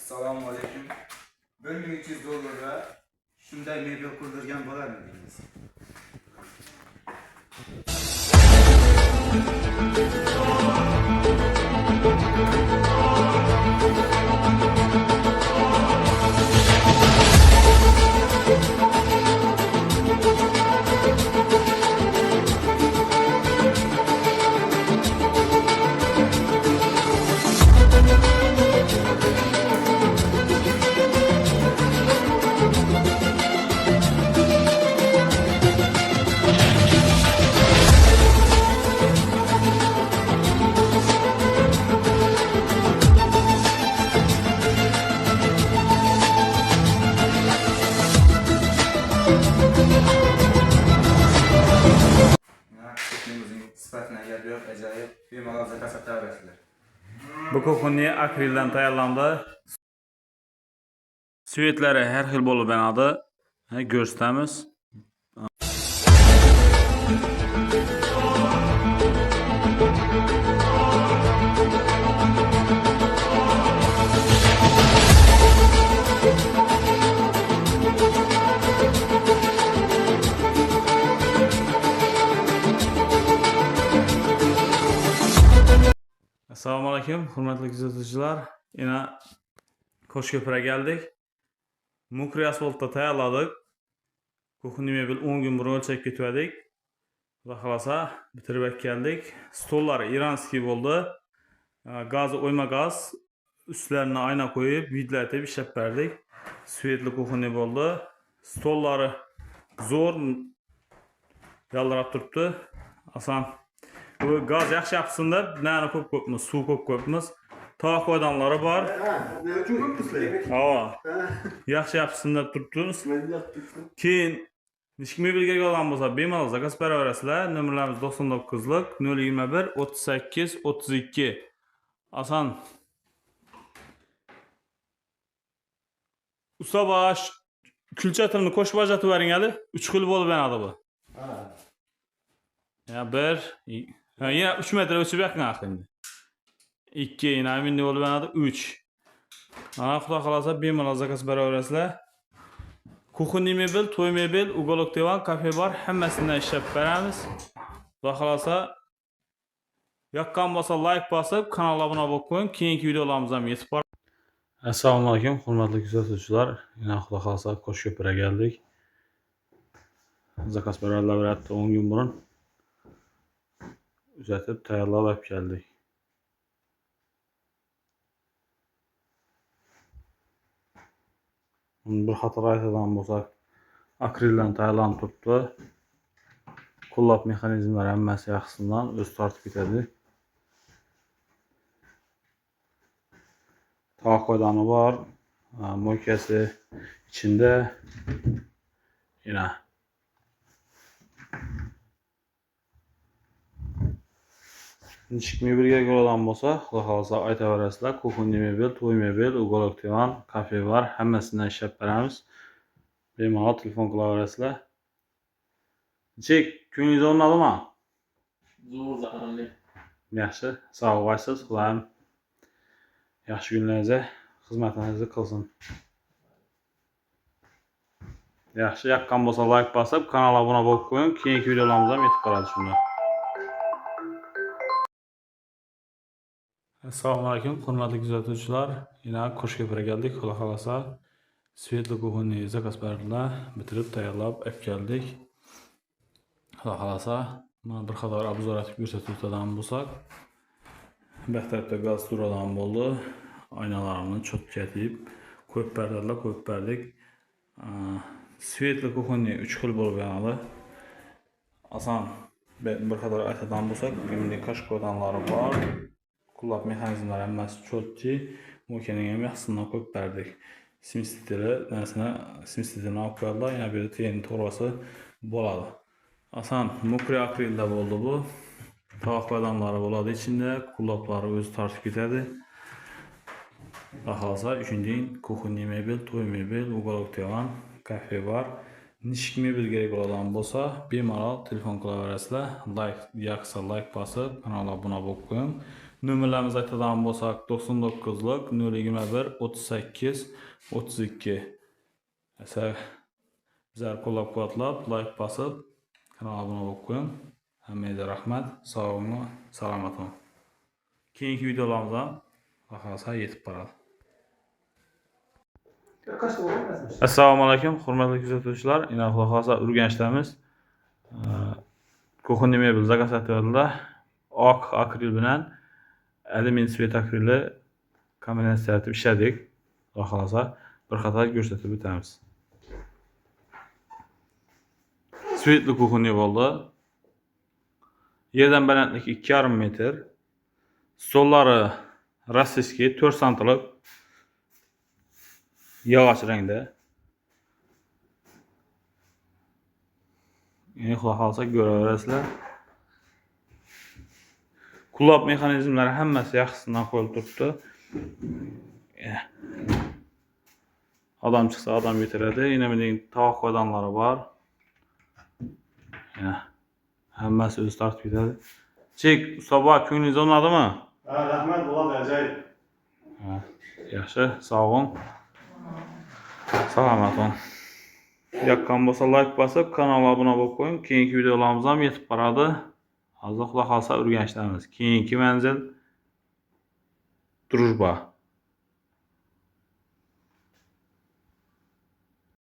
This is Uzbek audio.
Assalomu alaykum. 1300 dollarga shunday mebel qurdirgan bo'larmidingiz? Sifatına geliyor, acayip bir mağaza kasap davranışlar. Bu kuxunni akrildan tayyorlandi. Svetlari har xil bo'lib yanadi. Ko'rsatamiz. Assalomu alaykum, hurmatli kuzatuvchilar. Yana Qo'shko'pirga keldik. Mukri asfaltda tayyorladik. Kuxunni mebel 10 kun burun o'lchab ketdik. Xudo xolasa bitirib keldik. Stollar iranskiy bo'ldi. Gazi o'yma gaz, ustlarini ayna qo'yib, vidlatib ishlab berdik. Svetli kuxunni bo'ldi. Stollari zo'r yaltirab turibdi. Asan bu gaz yaxshi yapsın deb, nani ko'p-ko'pmiz, suv ko'p-ko'pmiz. Tog' qo'ydanlari bor. Yaxshi yapsın deb turibmiz. Keyin nishki mebelga olgan bo'lsa, bemalol zakaz beraverasizlar. Nomerlarimiz 99lik 021 38 32. Asan Ustobash kulchatimni qo'shib ajratib bering hali. 3 xil bo'lib yanadi bu. Ya bir, yana 3 metr o'chib yaqin endi. 2 yana endi bo'lib yanadi 3. Xudo xolasa bemalol zakaz beraverasizlar. Kuxunni mebel, to'y mebel, ugolok divan, kafe bar, hammasidan ishlab beramiz. Xudo xolasa yoqqan bo'lsa like bosib, kanalga obuna bo'lib qo'ying. Keyingi videolarimiz ham yetib boradi. Assalomu alaykum, hurmatli kuzatuvchilar. Yana xudo xolasa Qo'shko'pirga keldik. Zakaz beraveradi 10 kun burun. Uzatib tayyorlab olib keldik. Bir xatar aytadigan bo'lsak, akrildan tayyorlanib turibdi. Qo'llab mexanizmlar hammasi yaxshisidan o'z tortib ketadi. Tog' qo'ydani bor, moykasi ichida. Yana nishki mebelga bo'lgan bo'lsa, xudo xolasa aytaverasizlar. Kuxunni mebel, to'y mebel, ugolok divan, kafe bar, hammasidan ishlab beramiz. Bemalol telefon qilaverasizlar. Chek, ko'nglingiz o'rnadimi? Zo'r zaharli. Yaxshi, sog' bo'lasiz. Xudoyim yaxshi kunlaringizda xizmatingizni qilsin. Yaxshi, yoqqan bo'lsa like bosib, kanalga obuna bo'lib qo'ying. Keyingi videolarimiz ham yetib boradi shunda. Assalomu alaykum, hurmatli kuzatuvchilar. Yana Qo'shko'pirga keldik. Xudo xolasa Svetli kuxunni zakaz berdilar, bitirib tayyorlab olib keldik. Xudo xolasa mana bir qator obzor etib ko'rsatib o'tadigan bo'lsak, bu tarafda gaz turadigan bo'ldi. Aynalarni cho'tkatib qo'yib berdilar, qo'yib berdik. Svetli kuxunni 3 xil bo'lib yanadi. Asan bir qator aytadigan bo'lsak, bunday qashqo'danlari bor. Qo'llab mexanizmlar hammasi cho'tki, mo'kaning ham yaxshisidan qo'yib berdik. Simsitini olib qo'yadilar, yana bir teyin to'g'risi bo'ladi. Asan mukri akrilda bo'ldi bu. Tog' qo'ydanlari bo'ladi ichida, qo'llablari o'zi tortib ketadi. Xohlasa shunday kuxunni mebel, to'y mebel, ugolok divan, kafe bar, nishki mebel kerak bo'ladigan bo'lsa, bemalol telefon qilaverasizlar. Like yoqsa like bosib, kanalga obuna bo'lib qo'ying. Nömrələrimizi aytadigan bolsaq 99'lik 021 38 32. Esa bizlar qo'llab-quvvatlab, like bosib, kanalga obuna bo'lib qo'ying. Hammaga rahmat, sog' bo'linglar, salomat bo'ling. Keyingi videolarimizda xohlasa yetib boradi. Assalomu alaykum, hurmatli kuzatuvchilar. Ina xohlasa Urganchdamiz. Kuxunni mebel zakaz etildi. Oq akril bilan alyumin svet akrili kombinatsiya etib ishladik. Xohlasa bir qator ko'rsatib o'tamiz. Svetli kuxunni bo'ldi. Yerdan balandlik 2,5 metr. Stollari rossiyskiy 4 santlik yog'och rangda. Endi xudo xolsa ko'raverasizlar. Qulab mexanizmlari hammasi yaxshisidan qo'yilib turibdi. Odam chiqsa odam yetiradi. Yana buning tovoq qo'ydanlari bor. Hammasi o'zi tortib ketadi. Chek, Ustobo, ko'nglingiz o'rnadimi? Ha, rahmat, bo'ladi, ajoyib. Yaxshi, sog' bo'ling. Salomat bo'ling. Yoqqan bo'lsa like bosib, kanalga obuna bo'lib qo'ying. Keyingi videolarimiz ham yetib boradi. Hozir xudo xolsa Urganchdamiz. Keyingi manzil Drujba.